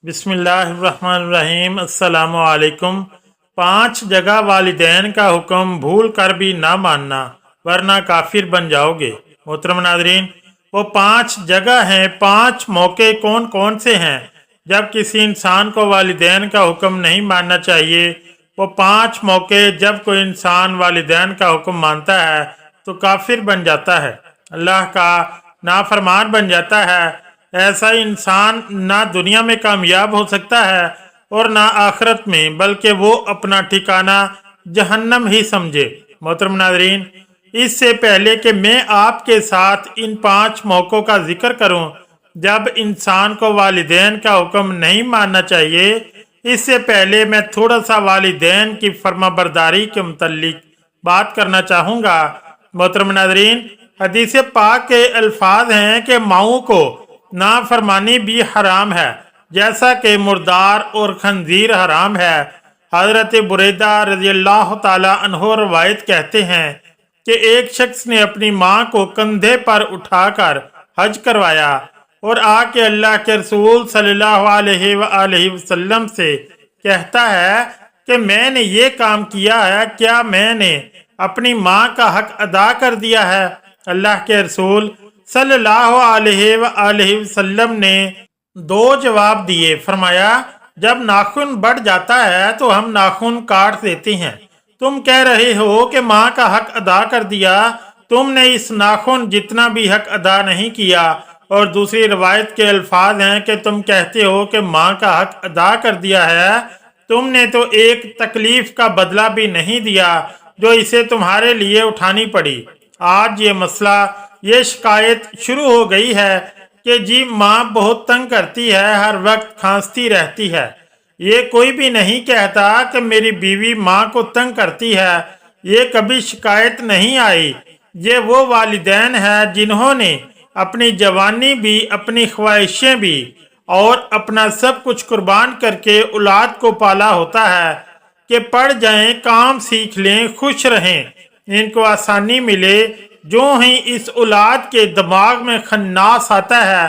बिस्मिल्लाहिर्रहमानिर्रहीम। अस्सलामु अलैकुम। 5 जगह वालिदैन का हुक्म भूल कर भी ना मानना वरना काफिर बन जाओगे। मोहतरम नाज़रीन, वो 5 जगह हैं, 5 मौके कौन कौन से हैं जब किसी इंसान को वालिदैन का हुक्म नहीं मानना चाहिए। वो 5 मौके जब कोई इंसान वालिदैन का हुक्म मानता है तो काफिर बन जाता है, अल्लाह का नाफरमान बन जाता है। ऐसा इंसान ना दुनिया में कामयाब हो सकता है और ना आखिरत में, बल्कि वो अपना ठिकाना जहन्नम ही समझे। मोहतरम नाज़रीन, इससे पहले कि मैं आपके साथ इन 5 मौक़ों का जिक्र करूं जब इंसान को वालिदैन का हुक्म नहीं मानना चाहिए, इससे पहले मैं थोड़ा सा वालिदैन की फर्माबरदारी के मुतल्लिक बात करना चाहूँगा। मोहतरम नाज़रीन, हदीस पाक के अल्फाज हैं कि माओं को नाफरमानी भी हराम है, जैसा कि मुर्दार और खंजीर हराम है। हजरत बुरैदा रज़ियल्लाहु ताला अन्हो रवायत कहते हैं कि एक शख्स ने अपनी माँ को कंधे पर उठाकर हज करवाया और आके अल्लाह के रसूल सल्लल्लाहु अलैहि वसल्लम से कहता है कि मैंने ये काम किया है, क्या मैंने अपनी माँ का हक अदा कर दिया है? अल्लाह के रसूल सल्लल्लाहु अलैहि वसल्लम ने 2 जवाब दिए। फरमाया, जब नाखून बढ़ जाता है तो हम नाखून काट देते हैं। तुम कह रहे हो कि माँ का हक अदा कर दिया, तुमने इस नाखून जितना भी हक अदा नहीं किया। और दूसरी रवायत के अल्फाज हैं कि तुम कहते हो कि माँ का हक अदा कर दिया है, तुमने तो एक तकलीफ का बदला भी नहीं दिया जो इसे तुम्हारे लिए उठानी पड़ी। आज ये मसला, ये शिकायत शुरू हो गई है कि जी माँ बहुत तंग करती है, हर वक्त खांसती रहती है। ये कोई भी नहीं कहता कि मेरी बीवी माँ को तंग करती है, ये कभी शिकायत नहीं आई। ये वो वालिदैन है जिन्होंने अपनी जवानी भी, अपनी ख्वाहिशें भी और अपना सब कुछ कुर्बान करके औलाद को पाला होता है कि पढ़ जाएं, काम सीख लें, खुश रहें, इनको आसानी मिले। जो ही इस औलाद के दिमाग में खन्नास आता है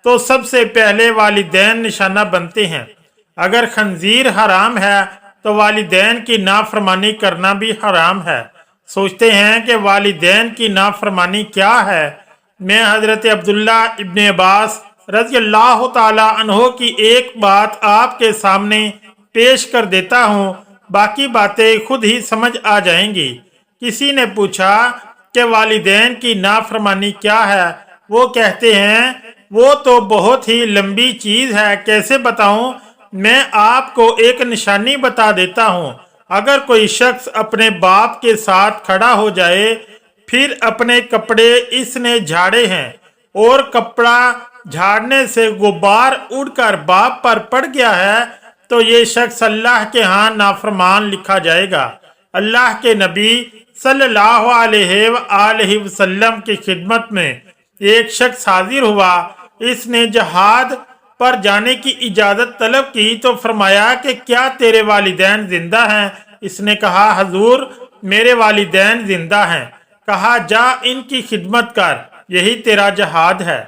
तो सबसे पहले वालिदैन निशाना बनते हैं। अगर खंजीर हराम है तो वालिदैन की नाफरमानी करना भी हराम है। सोचते हैं कि वालिदैन की नाफरमानी क्या है। मैं हजरत अब्दुल्ला इब्न अब्बास रज़ियल्लाहु ताला अन्हो की एक बात आपके सामने पेश कर देता हूँ, बाकी बातें खुद ही समझ आ जाएंगी। किसी ने पूछा कि वालिदैन की नाफरमानी क्या है? वो कहते हैं वो तो बहुत ही लंबी चीज है, कैसे बताऊं? मैं आपको एक निशानी बता देता हूं। अगर कोई शख्स अपने बाप के साथ खड़ा हो जाए, फिर अपने कपड़े इसने झाड़े हैं और कपड़ा झाड़ने से गुब्बार उड़कर बाप पर पड़ गया है, तो ये शख्स अल्लाह के यहाँ नाफरमान लिखा जाएगा। अल्लाह के नबी सल्लल्लाहु अलैहि वसल्लम की खिदमत में एक शख्स हाजिर हुआ। इसने जहाद पर जाने की इजाज़त तलब की तो फरमाया कि क्या तेरे वालिदैन जिंदा हैं? इसने कहा, हजूर मेरे वालिदैन जिंदा हैं। कहा, जा इनकी खिदमत कर, यही तेरा जहाद है।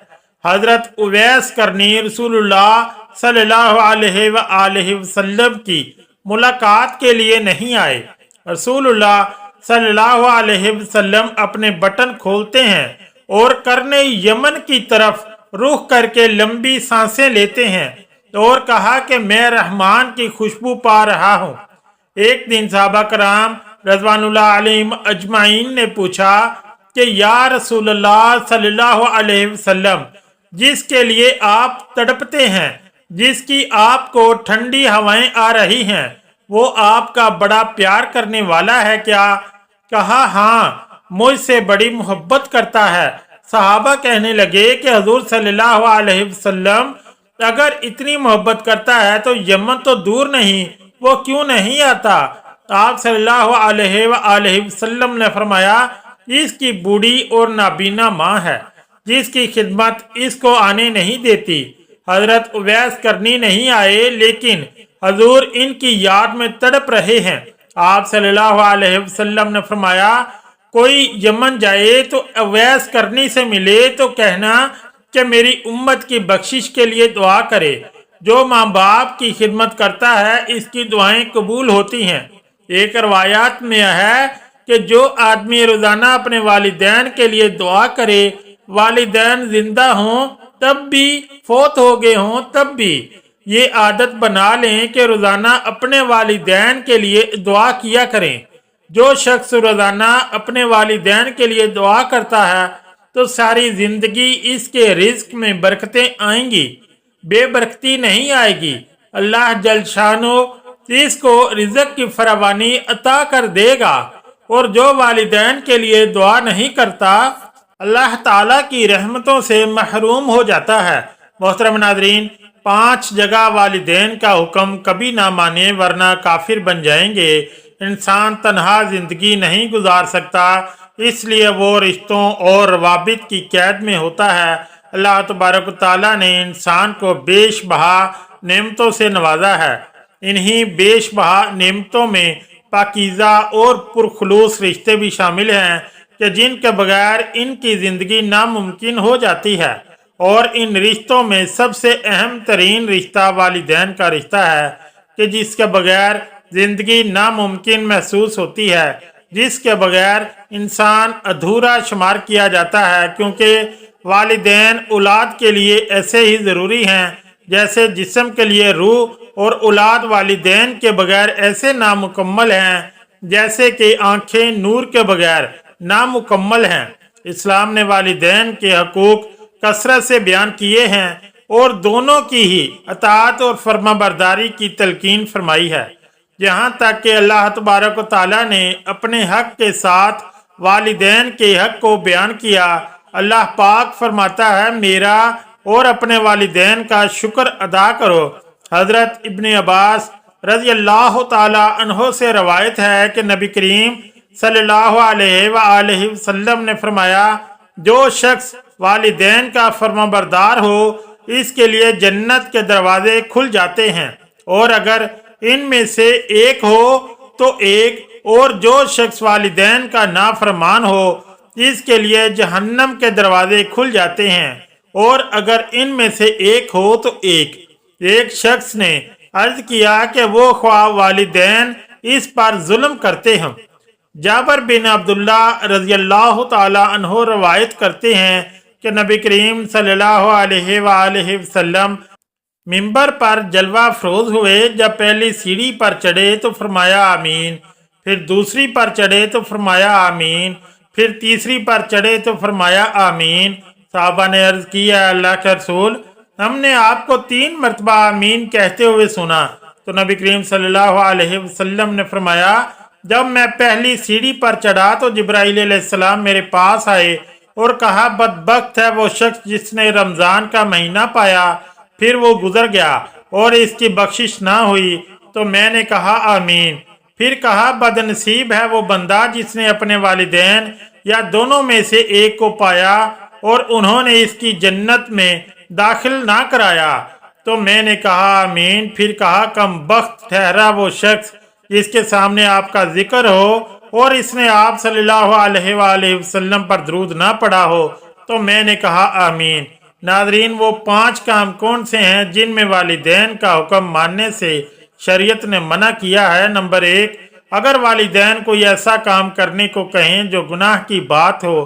हजरत उवैस करनी रसूलुल्लाह सल्लल्लाहु अलैहि वसल्लम की मुलाकात के लिए नहीं आए। रसूलुल्लाह सल्लल्लाहु अलैहि वसल्लम अपने बटन खोलते हैं और करने यमन की तरफ रुख करके लंबी सांसें लेते हैं और कहा कि मैं रहमान की खुशबू पा रहा हूँ। एक दिन सहाबा कराम रज़वानुल्लाह अलैहिम अजमाइन ने पूछा कि या रसूलल्लाह सल्लल्लाहु अलैहि वसल्लम, जिसके लिए आप तड़पते हैं, जिसकी आपको ठंडी हवाएं आ रही हैं, वो आपका बड़ा प्यार करने वाला है क्या? कहा, हाँ, मुझसे बड़ी मोहब्बत करता है। सहाबा कहने लगे कि हुजूर सल्लल्लाहु अलैहि वसल्लम अगर इतनी मोहब्बत करता है तो यमन तो दूर नहीं, वो क्यों नहीं आता? आप सल्लल्लाहु अलैहि वसल्लम ने फरमाया, इसकी बूढ़ी और नाबीना माँ है जिसकी खिदमत इसको आने नहीं देती। हजरत उवैस करनी नहीं आए, लेकिन हजूर इनकी याद में तड़प रहे हैं। आप सल्लल्लाहु अलैहि वसल्लम ने फरमाया, कोई यमन जाए तो उवैस करनी से मिले तो कहना कि मेरी उम्मत की बख्शिश के लिए दुआ करे। जो माँ बाप की खिदमत करता है इसकी दुआएं कबूल होती हैं। एक रवायात में है कि जो आदमी रोजाना अपने वालिदैन के लिए दुआ करे, वालिदैन जिंदा हों तब भी, फौत हो गए हों तब भी, ये आदत बना लें कि रोजाना अपने वालिदैन के लिए दुआ किया करें। जो शख्स रोजाना अपने वालिदैन के लिए दुआ करता है तो सारी जिंदगी इसके रिज्क में बरकतें आएंगी, बेबरकती नहीं आएगी। अल्लाह जल शानो इसको रिज़्क की फरावानी अता कर देगा। और जो वालिदैन के लिए दुआ नहीं करता अल्लाह ताला की रहमतों से महरूम हो जाता है। मोहतरम नाज़रीन, 5 जगह वालिदैन का हुक्म कभी ना माने वरना काफिर बन जाएंगे। इंसान तन्हा जिंदगी नहीं गुजार सकता, इसलिए वो रिश्तों और रवाबित की कैद में होता है। अल्लाह तबारक ताला ने इंसान को बेशबहा नेमतों से नवाजा है। इन्हीं बेशबहा नेमतों में पाकीज़ा और पुरखलूस रिश्ते भी शामिल हैं कि जिनके बगैर इनकी ज़िंदगी नामुमकिन हो जाती है। और इन रिश्तों में सबसे अहम तरीन रिश्ता वालिदैन का रिश्ता है कि जिसके बगैर ज़िंदगी नामुमकिन महसूस होती है, जिसके बगैर इंसान अधूरा शुमार किया जाता है, क्योंकि वालिदैन औलाद के लिए ऐसे ही ज़रूरी हैं जैसे जिस्म के लिए रूह, और औलाद वालिदैन के बगैर ऐसे नामुकम्मल हैं जैसे कि आंखें नूर के बगैर नामुकम्मल हैं। इस्लाम ने वालिदैन के हकूक़ कसरत से बयान किए हैं और दोनों की ही अताअत और फर्माबरदारी की तलकीन फरमाई है। यहाँ तक कि अल्लाह तबारक व तआला ने अपने हक के साथ वालिदैन के हक को बयान किया। अल्लाह पाक फरमाता है, मेरा और अपने वालिदैन का शुक्र अदा करो। हज़रत इब्ने अब्बास रज़ी अल्लाह ताला अन्हो से रवायत है कि नबी करीम सल्लल्लाहु अलैहि वसल्लम ने फरमाया, जो शख्स वालिदैन का फर्माबरदार हो इसके लिए जन्नत के दरवाजे खुल जाते हैं, और अगर इनमें से एक हो तो एक, और जो शख्स वालिदैन का नाफरमान हो इसके लिए जहन्नम के दरवाजे खुल जाते हैं, और अगर इनमें से एक हो तो एक। एक शख्स ने अर्ज किया कि वो ख्वाह वालिदैन इस पर जुल्म करते हैं। जाबर बिन अब्दुल्ला रज़ी अल्लाह ताला अन्हो रवायत करते हैं कि नबी करीम सल्लल्लाहु अलैहि वसल्लम मिंबर पर जलवा फरोज हुए। जब पहली सीढ़ी पर चढ़े तो फरमाया आमीन, फिर दूसरी पर चढ़े तो फरमाया आमीन, फिर तीसरी पर चढ़े तो फरमाया आमीन। साहबा ने अर्ज किया, अल्लाह के रसूल, हमने आपको 3 मरतबा आमीन कहते हुए सुना। तो नबी करीम सल्लल्लाहु अलैहि वसल्लम ने फरमाया, जब मैं पहली सीढ़ी पर चढ़ा तो जिब्राईल अलैहिस्सलाम मेरे पास आए और कहा, बदबख्त है वो शख्स जिसने रमज़ान का महीना पाया फिर वो गुजर गया और इसकी बख्शिश ना हुई। तो मैंने कहा आमीन। फिर कहा, बदनसीब है वो बंदा जिसने अपने वालिदैन या दोनों में से एक को पाया और उन्होंने इसकी जन्नत में दाखिल ना कराया। तो मैंने कहा आमीन। फिर कहा, कम बख्त ठहरा वो शख्स जिसके सामने आपका जिक्र हो और इसने आप सल्लल्लाहु अलैहि वसल्लम पर दरूद ना पढ़ा हो। तो मैंने कहा आमीन। नाजरीन, वो 5 काम कौन से हैं जिनमें वालिदैन का हुक्म मानने से शरीयत ने मना किया है? नंबर 1, अगर वालिदैन कोई ऐसा काम करने को कहें जो गुनाह की बात हो,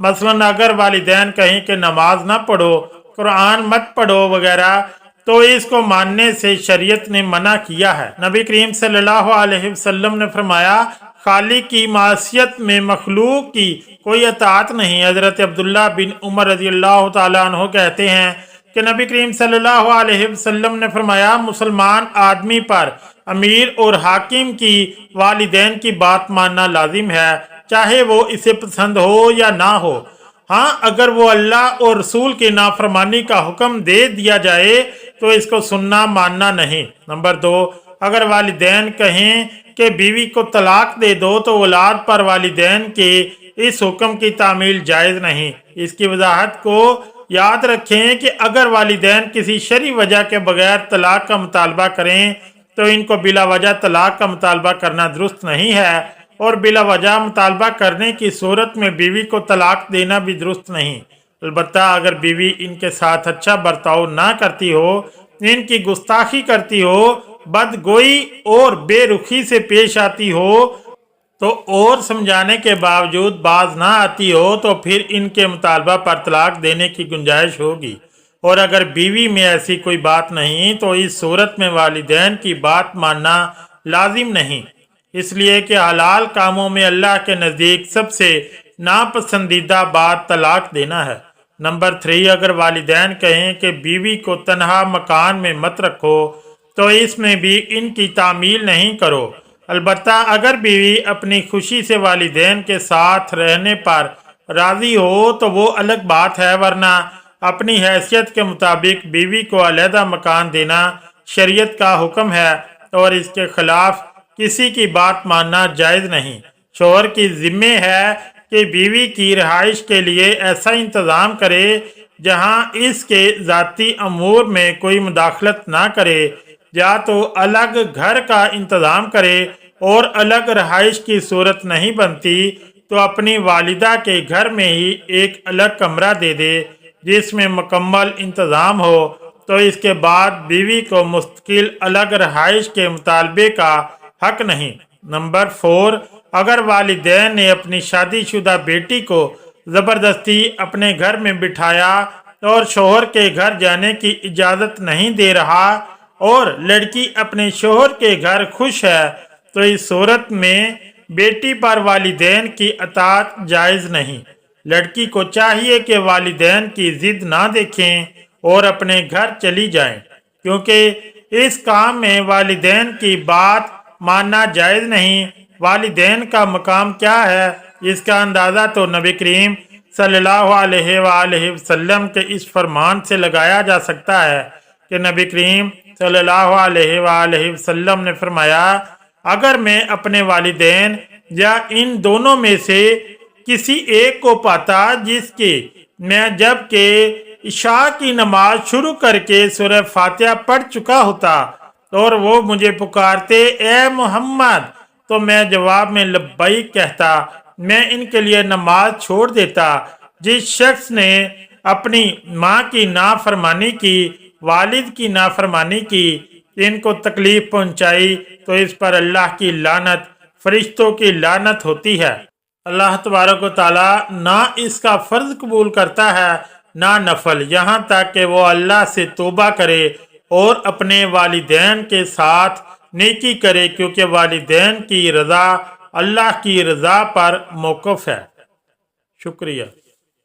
मसलन अगर वालिदैन कहें कि नमाज ना पढ़ो, कुरान मत पढ़ो वगैरह, तो इसको मानने से शरीयत ने मना किया है। नबी करीम सल्लल्लाहु अलैहि वसल्लम ने फरमाया, खालिक की मासियत में मखलूक की कोई अताअत नहीं। हजरत अब्दुल्ला बिन उमर रज़ी अल्लाह तआला अन्हु कहते हैं कि नबी करीम सल्लल्लाहु अलैहि वसल्लम ने फरमाया, मुसलमान आदमी पर अमीर और हाकिम की वालिदैन की बात मानना लाजिम है, चाहे वो इसे पसंद हो या ना हो। हाँ, अगर वो अल्लाह और रसूल की नाफरमानी का हुक्म दे दिया जाए तो इसको सुनना मानना नहीं। नंबर 2, अगर वालिदैन कहें कि बीवी को तलाक दे दो तो औलाद पर वालिदैन के इस हुक्म की तामील जायज़ नहीं। इसकी वजाहत को याद रखें कि अगर वालिदैन किसी शरई वजह के बगैर तलाक का मुतालबा करें तो इनको बिला वजह तलाक का मुतालबा करना दुरुस्त नहीं है, और बिला वजह मुतालबा करने की सूरत में बीवी को तलाक देना भी दुरुस्त नहीं। अलबत्ता अगर बीवी इनके साथ अच्छा बर्ताव ना करती हो इनकी गुस्ताखी करती हो, बदगोई और बेरुखी से पेश आती हो तो और समझाने के बावजूद बाज ना आती हो तो फिर इनके मुतालबा पर तलाक देने की गुंजाइश होगी। और अगर बीवी में ऐसी कोई बात नहीं तो इस सूरत में वालिदैन की बात मानना लाजिम नहीं, इसलिए कि हलाल कामों में अल्लाह के नज़दीक सबसे नापसंदीदा बात तलाक देना है। नंबर 3, अगर वालिदैन कहें कि बीवी को तन्हा मकान में मत रखो तो इसमें भी इनकी तामील नहीं करो। अलबत्ता अगर बीवी अपनी खुशी से वालिदैन के साथ रहने पर राजी हो तो वो अलग बात है, वरना अपनी हैसियत के मुताबिक बीवी को अलहदा मकान देना शरीयत का हुक्म है और इसके खिलाफ किसी की बात मानना जायज़ नहीं। शौहर की जिम्मे है कि बीवी की रिहाइश के लिए ऐसा इंतज़ाम करे जहां इसके ज़ाती अमूर में कोई मुदाखलत ना करे, या तो अलग घर का इंतज़ाम करे और अलग रहाइश की सूरत नहीं बनती तो अपनी वालिदा के घर में ही एक अलग कमरा दे दे जिसमें मुकम्मल इंतज़ाम हो, तो इसके बाद बीवी को मुस्तकिल अलग रहाइश के मुतालबे का हक नहीं। नंबर 4, अगर वालिदैन ने अपनी शादीशुदा बेटी को ज़बरदस्ती अपने घर में बिठाया और शोहर के घर जाने की इजाज़त नहीं दे रहा और लड़की अपने शोहर के घर खुश है तो इस सूरत में बेटी पर वालिदैन की अताअत जायज़ नहीं। लड़की को चाहिए कि वालिदैन की जिद ना देखें और अपने घर चली जाएं, क्योंकि इस काम में वालिदैन की बात मानना जायज़ नहीं। वालिदैन का मकाम क्या है, इसका अंदाज़ा तो नबी करीम सल्लल्लाहु अलैहि वसल्लम के इस फरमान से लगाया जा सकता है कि नबी करीम सल्लल्लाहु अलैहि वसल्लम ने फरमाया, अगर मैं अपने वालिदैन या इन दोनों में से किसी एक को पाता जिसके मैं जब के इशा की नमाज शुरू करके सूरह फातिहा पढ़ चुका होता और वो मुझे पुकारते ए मोहम्मद, तो मैं जवाब में लब्बैक कहता, मैं इनके लिए नमाज छोड़ देता। जिस शख्स ने अपनी माँ की नाफरमानी की, वालिद की नाफरमानी की, इनको तकलीफ पहुँचाई तो इस पर अल्लाह की लानत, फरिश्तों की लानत होती है। अल्लाह तबारक व तआला ना इसका फ़र्ज कबूल करता है ना नफल, यहाँ तक कि वो अल्लाह से तौबा करे और अपने वालिदैन के साथ नेकी करे, क्योंकि वालिदैन की रज़ा अल्लाह की रज़ा पर मौक़ूफ़ है। शुक्रिया।